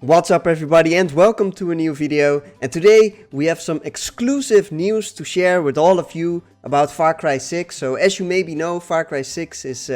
What's up everybody and welcome to a new video, and today we have some exclusive news to share with all of you about Far Cry 6. So as you maybe know, Far Cry 6 is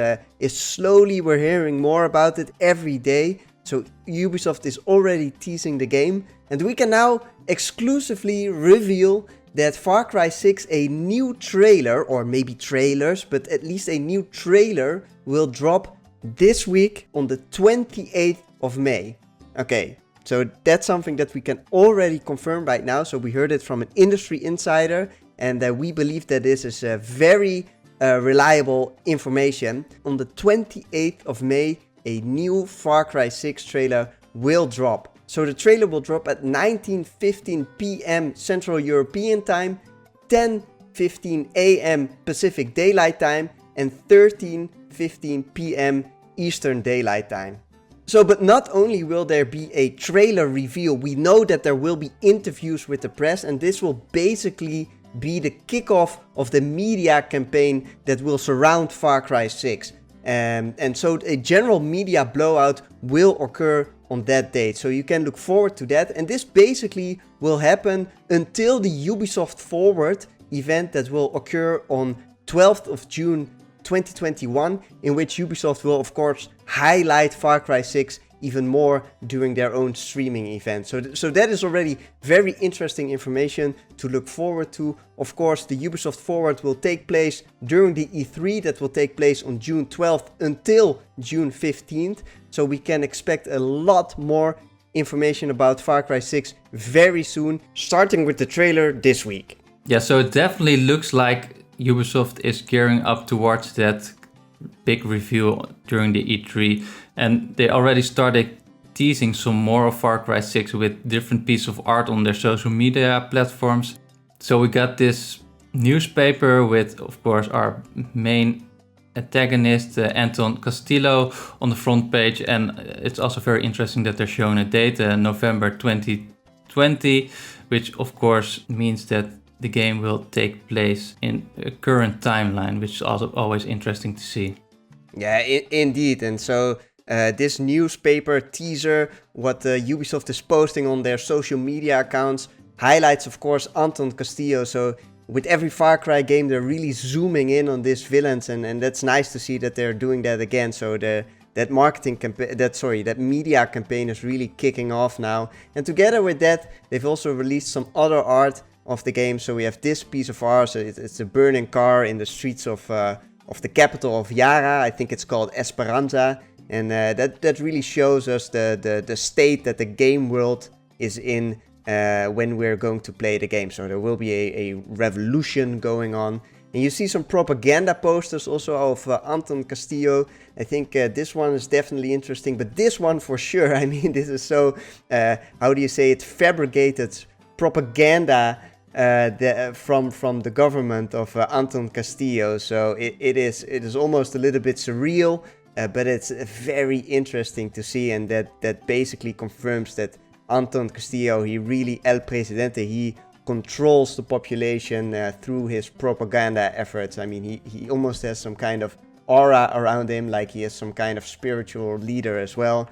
slowly, we're hearing more about it every day. So Ubisoft is already teasing the game, and we can now exclusively reveal that Far Cry 6, a new trailer, or maybe trailers, but at least a new trailer will drop this week on the 28th of May. Okay, so that's something that we can already confirm right now. So we heard it from an industry insider, and we believe that this is very reliable information. On the 28th of May, a new Far Cry 6 trailer will drop. So the trailer will drop at 19:15 p.m. Central European Time, 10:15 a.m. Pacific Daylight Time, and 13:15 p.m. Eastern Daylight Time. So, but not only will there be a trailer reveal, we know that there will be interviews with the press, and this will basically be the kickoff of the media campaign that will surround Far Cry 6. And so a general media blowout will occur on that date. So you can look forward to that. And this basically will happen until the Ubisoft Forward event that will occur on 12th of June 2021, in which Ubisoft will of course highlight Far Cry 6 even more during their own streaming event. So that is already very interesting information to look forward to. Of course, the Ubisoft Forward will take place during the E3 that will take place on June 12th until June 15th. So we can expect a lot more information about Far Cry 6 very soon, starting with the trailer this week. Yeah, so it definitely looks like Ubisoft is gearing up towards that big reveal during the E3, and they already started teasing some more of Far Cry 6 with different pieces of art on their social media platforms. So we got this newspaper with, of course, our main antagonist, Anton Castillo, on the front page, and it's also very interesting that they're showing a date, November 2020, which of course means that the game will take place in a current timeline, which is also always interesting to see. Yeah, indeed. And so this newspaper teaser, what Ubisoft is posting on their social media accounts, highlights, of course, Anton Castillo. So with every Far Cry game, they're really zooming in on these villains, and that's nice to see that they're doing that again. So that marketing campaign, that media campaign is really kicking off now. And together with that, they've also released some other art of the game. So we have this piece of art. So it's a burning car in the streets of the capital of Yara. I think it's called Esperanza, and that really shows us the state that the game world is in when we're going to play the game. So there will be a revolution going on, and you see some propaganda posters also of Anton Castillo. I think this one is definitely interesting, but this one for sure. I mean, this is so how do you say it? Fabricated propaganda from the government of Anton Castillo. So it is almost a little bit surreal, but it's very interesting to see, and that basically confirms that Anton Castillo, he really El Presidente, he controls the population through his propaganda efforts. I mean, he almost has some kind of aura around him, like he is some kind of spiritual leader as well.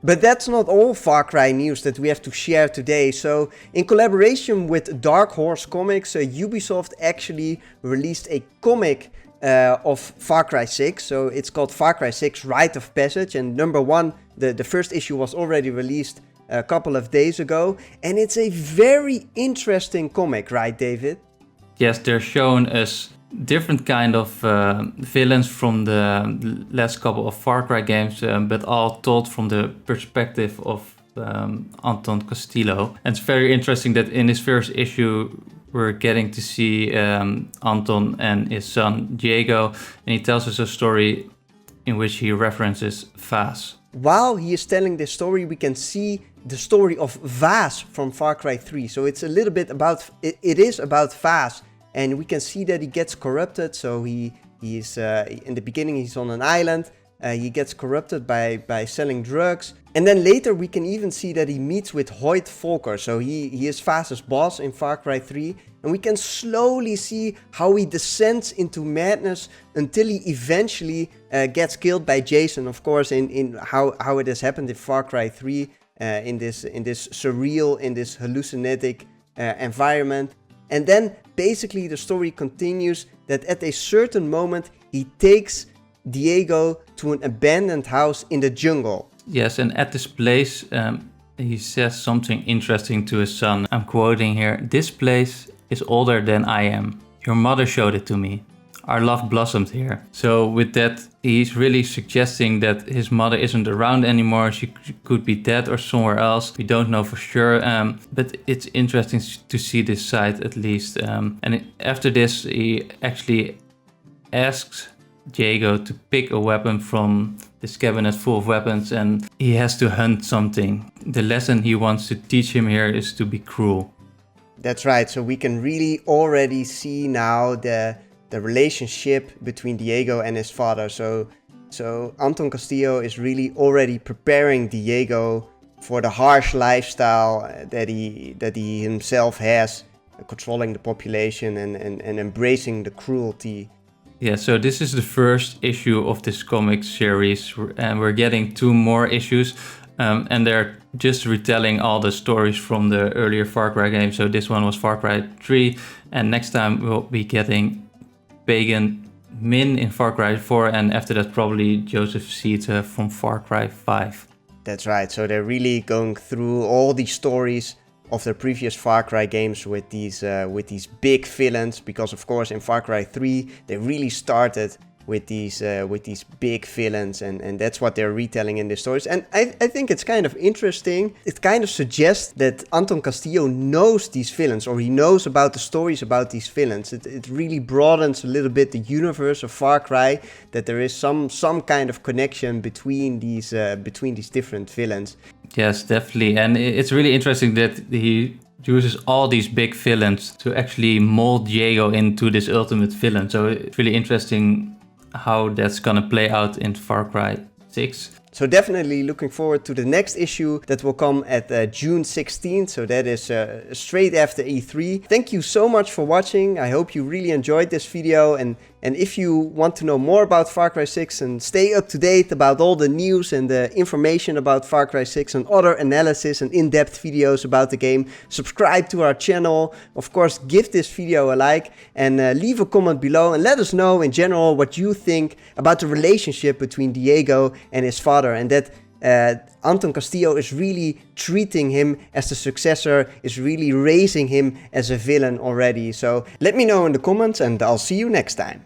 But that's not all Far Cry news that we have to share today. So in collaboration with Dark Horse Comics, Ubisoft actually released a comic of Far Cry 6. So it's called Far Cry 6 Rite of Passage, and number one, the first issue was already released a couple of days ago, and it's a very interesting comic, right, David? Yes, they're showing us different kind of villains from the last couple of Far Cry games, but all told from the perspective of Anton Castillo. And it's very interesting that in this first issue we're getting to see Anton and his son Diego, and he tells us a story in which he references Vaz. While he is telling this story, we can see the story of Vaz from Far Cry 3. So it's a little bit about, it is about Vaz. And we can see that he gets corrupted. So he's in the beginning he's on an island. He gets corrupted by selling drugs. And then later we can even see that he meets with Hoyt Volker. So he is Vaz's boss in Far Cry 3. And we can slowly see how he descends into madness until he eventually gets killed by Jason. Of course, in how it has happened in Far Cry 3. in this surreal, in this hallucinatic environment. And then basically the story continues that at a certain moment he takes Diego to an abandoned house in the jungle. Yes, and at this place he says something interesting to his son. I'm quoting here, "This place is older than I am. Your mother showed it to me. Our love blossomed here." So with that, he's really suggesting that his mother isn't around anymore. She could be dead or somewhere else. We don't know for sure, but it's interesting to see this side at least. After this, he actually asks Diego to pick a weapon from this cabinet full of weapons, and he has to hunt something. The lesson he wants to teach him here is to be cruel. That's right. So we can really already see now the relationship between Diego and his father. So Anton Castillo is really already preparing Diego for the harsh lifestyle that he himself has, controlling the population and embracing the cruelty. Yeah, so this is the first issue of this comic series, and we're getting 2 more issues, and they're just retelling all the stories from the earlier Far Cry games. So this one was Far Cry 3, and next time we'll be getting Pagan Min in Far Cry 4, and after that probably Joseph Seed from Far Cry 5. That's right, so they're really going through all these stories of the previous Far Cry games with these big villains, because of course in Far Cry 3 they really started with these big villains, and that's what they're retelling in the stories. And I think it's kind of interesting. It kind of suggests that Anton Castillo knows these villains, or he knows about the stories about these villains. It really broadens a little bit the universe of Far Cry, that there is some kind of connection between these different villains. Yes, definitely, and it's really interesting that he uses all these big villains to actually mold Diego into this ultimate villain. So it's really interesting how that's gonna play out in Far Cry 6. So definitely looking forward to the next issue that will come at June 16th. So that is straight after E3. Thank you so much for watching. I hope you really enjoyed this video. And if you want to know more about Far Cry 6 and stay up to date about all the news and the information about Far Cry 6 and other analysis and in-depth videos about the game, subscribe to our channel. Of course, give this video a like and leave a comment below and let us know in general what you think about the relationship between Diego and his father, and that Anton Castillo is really treating him as the successor, is really raising him as a villain already. So let me know in the comments, and I'll see you next time.